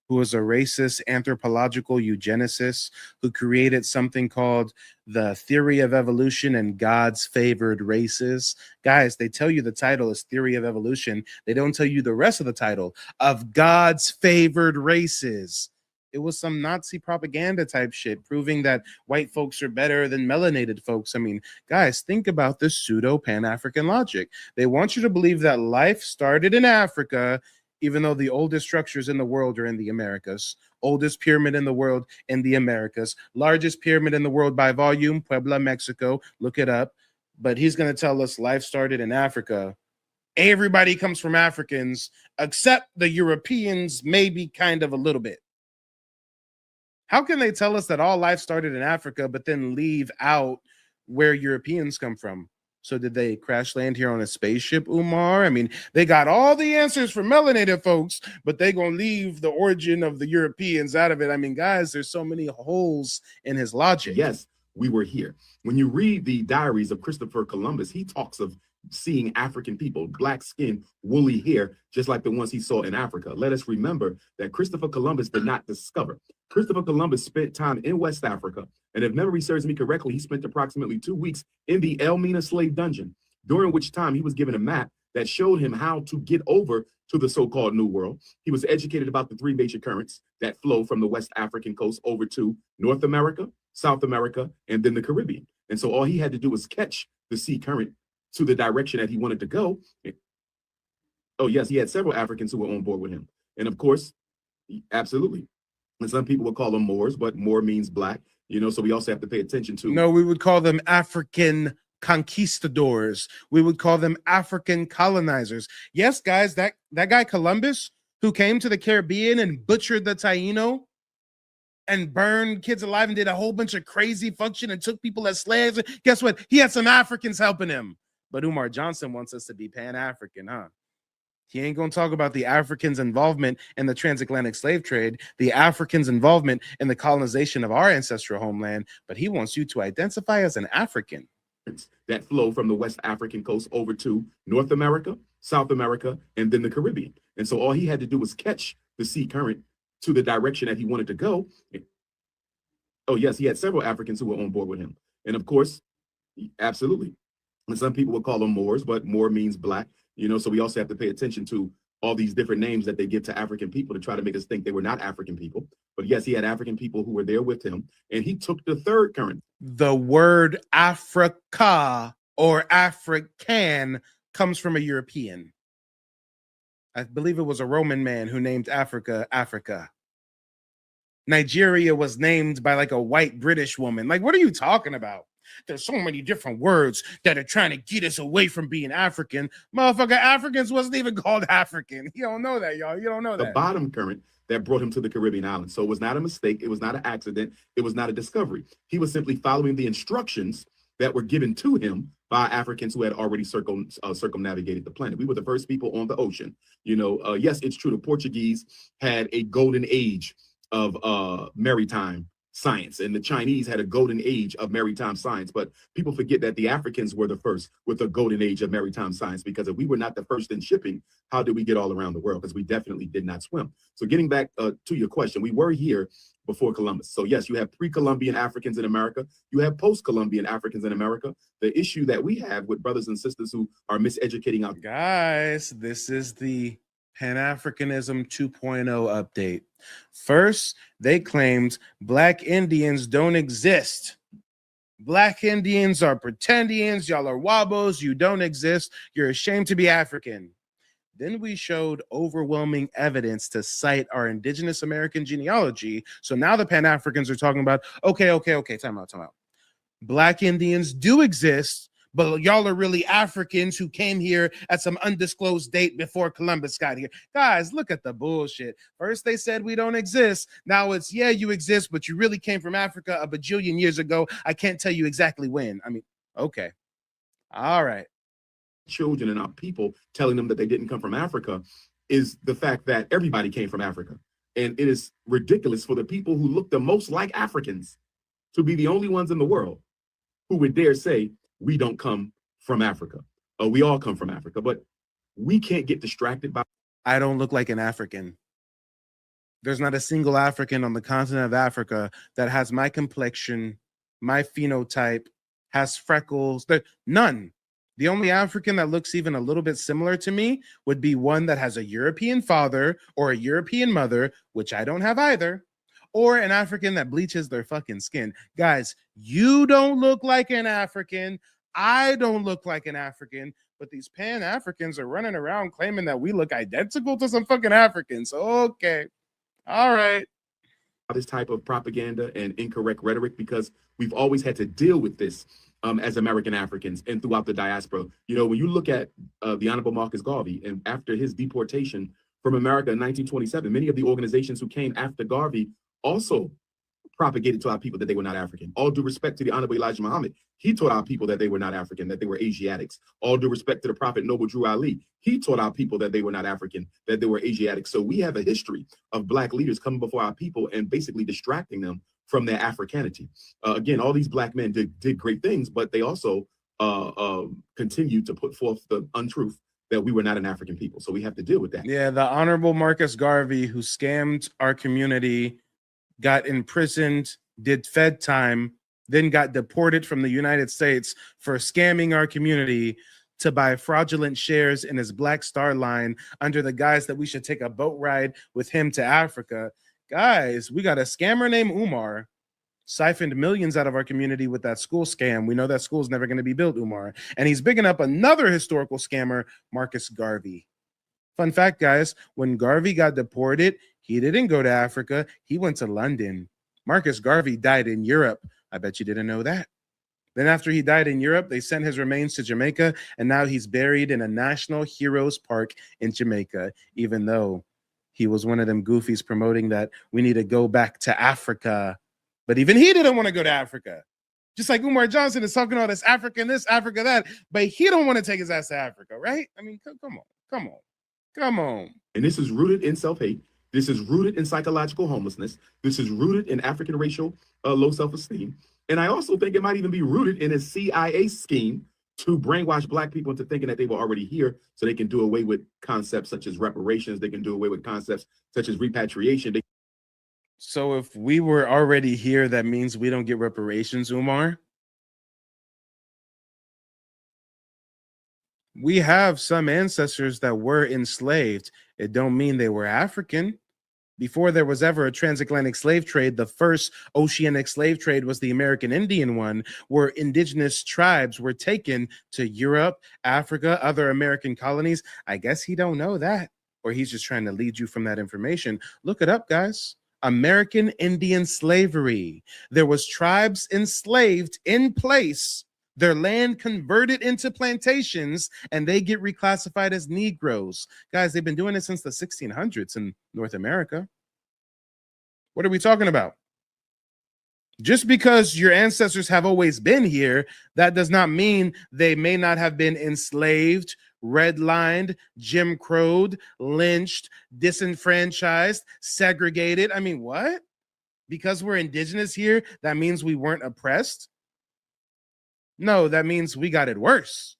Speaker 1: who was a racist anthropological eugenicist who created something called the theory of evolution and God's favored races. Guys, they tell you the title is theory of evolution. They don't tell you the rest of the title of God's favored races. It was some Nazi propaganda type shit proving that white folks are better than melanated folks. I mean, guys, think about this pseudo Pan-African logic. They want you to believe that life started in Africa, even though the oldest structures in the world are in the Americas, oldest pyramid in the world in the Americas, largest pyramid in the world by volume, Puebla, Mexico, look it up. But he's going to tell us life started in Africa. Everybody comes from Africans, except the Europeans, maybe kind of a little bit. How can they tell us that all life started in Africa, but then leave out where Europeans come from? So did they crash land here on a spaceship, Umar? I mean, they got all the answers for melanated folks, but they gonna leave the origin of the Europeans out of it. I mean, guys, there's so many holes in his logic.
Speaker 3: Yes, we were here. When you read the diaries of Christopher Columbus, he talks of seeing African people, black skin, woolly hair, just like the ones he saw in Africa. Let us remember that Christopher Columbus did not discover. Christopher Columbus spent time in West Africa, and if memory serves me correctly, he spent approximately 2 weeks in the Elmina slave dungeon, during which time he was given a map that showed him how to get over to the so-called New World. He was educated about the 3 major currents that flow from the West African coast over to North America, South America, and then the Caribbean. And so all he had to do was catch the sea current to the direction that he wanted to go. Oh yes, he had several Africans who were on board with him. And of course, absolutely. And some people would call them Moors, but Moor means black, you know, so we also have to pay attention to.
Speaker 1: No, we would call them African conquistadors. We would call them African colonizers. Yes, guys, that guy Columbus, who came to the Caribbean and butchered the Taino and burned kids alive and did a whole bunch of crazy function and took people as slaves. Guess what? He had some Africans helping him. But Umar Johnson wants us to be Pan-African, huh? He ain't going to talk about the Africans' involvement in the transatlantic slave trade, the Africans' involvement in the colonization of our ancestral homeland, but he wants you to identify as an African.
Speaker 3: That flow from the West African coast over to North America, South America, and then the Caribbean. And so all he had to do was catch the sea current to the direction that he wanted to go. Oh yes, he had several Africans who were on board with him. And of course, absolutely. And some people would call them Moors, but Moor means black, you know, so we also have to pay attention to all these different names that they give to African people to try to make us think they were not African people. But yes, he had African people who were there with him, and he took the 3rd current.
Speaker 1: The word Africa or African comes from a European. I believe it was a Roman man who named Africa, Africa. Nigeria was named by like a white British woman. Like, what are you talking about? There's so many different words that are trying to get us away from being African. Motherfucker, Africans wasn't even called African. You don't know that, y'all. You don't know that.
Speaker 3: The bottom current that brought him to the Caribbean islands. So it was not a mistake. It was not an accident. It was not a discovery. He was simply following the instructions that were given to him by Africans who had already circumnavigated the planet. We were the first people on the ocean. You know, yes, it's true. The Portuguese had a golden age of maritime science, and the Chinese had a golden age of maritime science, but people forget that the Africans were the first with the golden age of maritime science, because if we were not the first in shipping, how did we get all around the world? Because we definitely did not swim. So getting back to your question, we were here before Columbus. So yes, you have pre-Columbian Africans in America, you have post-Columbian Africans in America. The issue that we have with brothers and sisters who are miseducating our
Speaker 1: guys, this is the Pan-Africanism 2.0 update. First, they claimed Black Indians don't exist. Black Indians are pretendians. Y'all are wabos. You don't exist. You're ashamed to be African. Then we showed overwhelming evidence to cite our indigenous American genealogy. So now the Pan-Africans are talking about, okay, time out. Black Indians do exist, but y'all are really Africans who came here at some undisclosed date before Columbus got here. Guys, look at the bullshit. First they said we don't exist. Now it's, yeah, you exist, but you really came from Africa a bajillion years ago. I can't tell you exactly when. I mean, okay. All right.
Speaker 3: Children and our people telling them that they didn't come from Africa is the fact that everybody came from Africa. And it is ridiculous for the people who look the most like Africans to be the only ones in the world who would dare say, we don't come from Africa. We all come from Africa, but we can't get distracted by.
Speaker 1: I don't look like an African. There's not a single African on the continent of Africa that has my complexion, my phenotype, has freckles. None. The only African that looks even a little bit similar to me would be one that has a European father or a European mother, which I don't have either, or an African that bleaches their fucking skin. Guys, you don't look like an African. I don't look like an African, but these Pan-Africans are running around claiming that we look identical to some fucking Africans. Okay. All right.
Speaker 3: This type of propaganda and incorrect rhetoric, because we've always had to deal with this as American Africans and throughout the diaspora. You know, when you look at the Honorable Marcus Garvey, and after his deportation from America in 1927, many of the organizations who came after Garvey also propagated to our people that they were not African. All due respect to the Honorable Elijah Muhammad, he taught our people that they were not African, that they were Asiatics. All due respect to the Prophet Noble Drew Ali, he taught our people that they were not African, that they were Asiatic. So we have a history of Black leaders coming before our people and basically distracting them from their Africanity. Again, all these black men did great things, but they also continued to put forth the untruth that we were not an African people. So we have to deal with that.
Speaker 1: Yeah, the Honorable Marcus Garvey, who scammed our community, got imprisoned, did Fed time, then got deported from the United States for scamming our community to buy fraudulent shares in his Black Star Line under the guise that we should take a boat ride with him to Africa. Guys, we got a scammer named Umar, siphoned millions out of our community with that school scam. We know that school's never going to be built, Umar. And he's bigging up another historical scammer, Marcus Garvey. Fun fact, guys, when Garvey got deported, he didn't go to Africa. He went to London. Marcus Garvey died in Europe. I bet you didn't know that. Then after he died in Europe, they sent his remains to Jamaica, and now he's buried in a National Heroes Park in Jamaica, even though he was one of them goofies promoting that we need to go back to Africa. But even he didn't want to go to Africa. Just like Umar Johnson is talking all this African this, Africa that, but he don't want to take his ass to Africa, right? I mean, come on.
Speaker 3: And this is rooted in self-hate. This is rooted in psychological homelessness. This is rooted in African racial low self-esteem. And I also think it might even be rooted in a CIA scheme to brainwash black people into thinking that they were already here so they can do away with concepts such as reparations. They can do away with concepts such as repatriation.
Speaker 1: So if we were already here, that means we don't get reparations, Umar? We have some ancestors that were enslaved. It don't mean they were African. Before there was ever a transatlantic slave trade, the first oceanic slave trade was the American Indian one, where indigenous tribes were taken to Europe, Africa, other American colonies. I guess he don't know that, or he's just trying to lead you from that information. Look it up, guys. American Indian slavery. There was tribes enslaved in place, their land converted into plantations, and they get reclassified as Negroes. Guys, they've been doing it since the 1600s in North America. What are we talking about? Just because your ancestors have always been here, that does not mean they may not have been enslaved, redlined, Jim Crowed, lynched, disenfranchised, segregated. I mean, what? Because we're indigenous here, that means we weren't oppressed? No, that means we got it worse.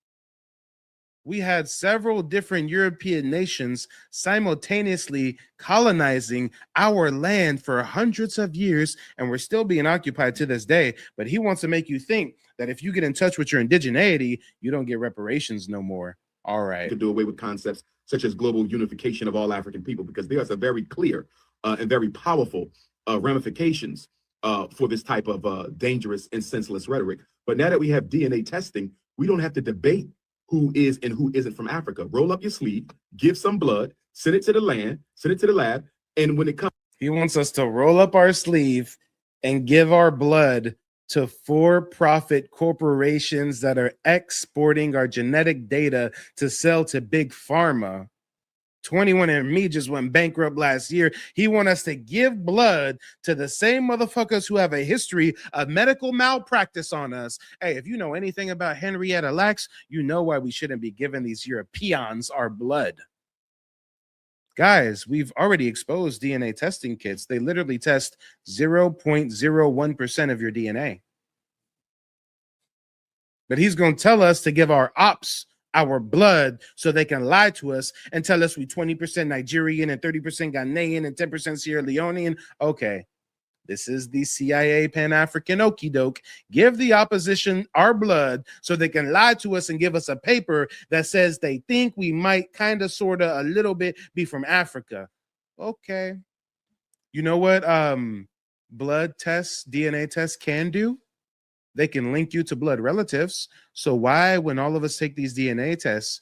Speaker 1: We had several different European nations simultaneously colonizing our land for hundreds of years, and we're still being occupied to this day. But he wants to make you think that if you get in touch with your indigeneity, you don't get reparations no more. All right.
Speaker 3: To do away with concepts such as global unification of all African people, because there's a very clear and very powerful ramifications for this type of dangerous and senseless rhetoric. But now that we have DNA testing, we don't have to debate who is and who isn't from Africa. Roll up your sleeve, give some blood, send it to the land, send it to the lab, and when it comes,
Speaker 1: he wants us to roll up our sleeve and give our blood to for-profit corporations that are exporting our genetic data to sell to big pharma. 21andMe just went bankrupt last year. He wants us to give blood to the same motherfuckers who have a history of medical malpractice on us. Hey, if you know anything about Henrietta Lacks, you know why we shouldn't be giving these Europeans our blood. Guys, we've already exposed DNA testing kits. They literally test 0.01% of your DNA. But he's going to tell us to give our ops our blood so they can lie to us and tell us we 20% Nigerian and 30% Ghanaian and 10% Sierra Leonean. Okay, this is the CIA Pan-African okie doke. Give the opposition our blood so they can lie to us and give us a paper that says they think we might kind of, sort of, a little bit be from Africa. Okay. You know what blood tests, DNA tests can do? They can link you to blood relatives. So why, when all of us take these DNA tests,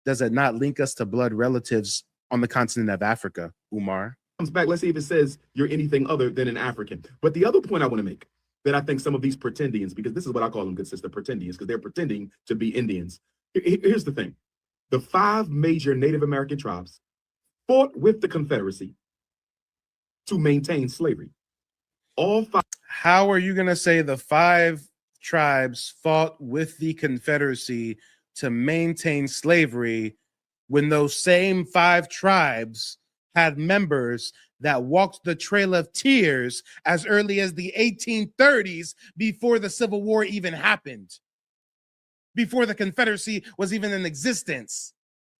Speaker 1: does it not link us to blood relatives on the continent of Africa, Umar?
Speaker 3: Comes back, let's see if it says you're anything other than an African. But the other point I want to make, that I think some of these pretendians, because this is what I call them, good sister, pretendians, because they're pretending to be Indians. Here's the thing. The 5 major Native American tribes fought with the Confederacy to maintain slavery. All 5.
Speaker 1: How are you going to say the 5 tribes fought with the Confederacy to maintain slavery when those same 5 tribes had members that walked the Trail of Tears as early as the 1830s, before the Civil War even happened, before the Confederacy was even in existence.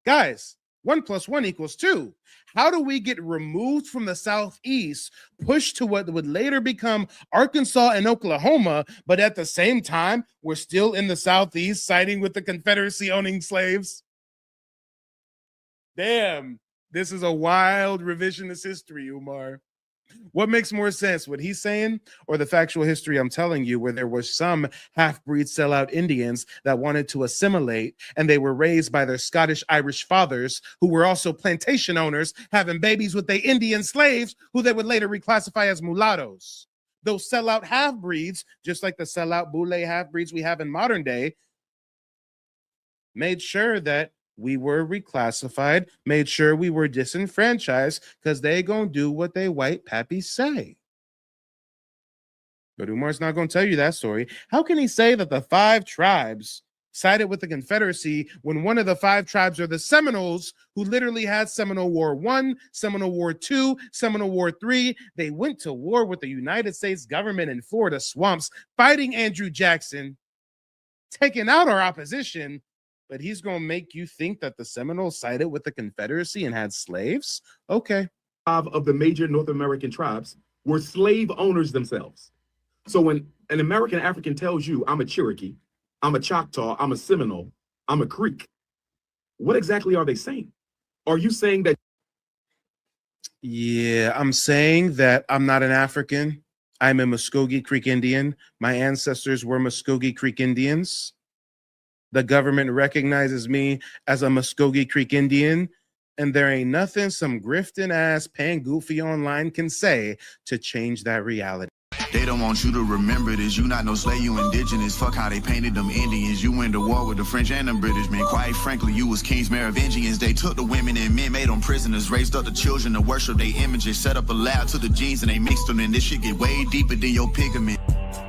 Speaker 1: Guys, 1 + 1 = 2. How do we get removed from the Southeast, pushed to what would later become Arkansas and Oklahoma, but at the same time, we're still in the Southeast siding with the Confederacy owning slaves? Damn, this is a wild revisionist history, Umar. What makes more sense, what he's saying or the factual history I'm telling you, where there were some half-breed sellout Indians that wanted to assimilate, and they were raised by their Scottish-Irish fathers, who were also plantation owners, having babies with their Indian slaves, who they would later reclassify as mulattoes. Those sellout half-breeds, just like the sellout Boule half-breeds we have in modern day, made sure that we were reclassified, made sure we were disenfranchised, because they gonna do what they white pappies say. But Umar's not gonna tell you that story. How can he say that the 5 tribes sided with the Confederacy when one of the 5 tribes are the Seminoles, who literally had Seminole War I, Seminole War II, Seminole War III? They went to war with the United States government in Florida swamps, fighting Andrew Jackson, taking out our opposition. But he's going to make you think that the Seminoles sided with the Confederacy and had slaves? Okay.
Speaker 3: 5 of the major North American tribes were slave owners themselves. So when an American African tells you, I'm a Cherokee, I'm a Choctaw, I'm a Seminole, I'm a Creek, what exactly are they saying? Are you saying that?
Speaker 1: Yeah, I'm saying that I'm not an African. I'm a Muskogee Creek Indian. My ancestors were Muskogee Creek Indians. The government recognizes me as a Muskogee Creek Indian, and there ain't nothing some grifting ass pan goofy online can say to change that reality.
Speaker 7: They don't want you to remember this. You not no slave, you indigenous. Fuck how they painted them Indians. You went to war with the French and the British, man. Quite frankly, you was kings, Merovingians. They took the women and men, made them prisoners, raised up the children to worship their images, set up a lab to the genes and they mixed them, and this shit get way deeper than your pigment.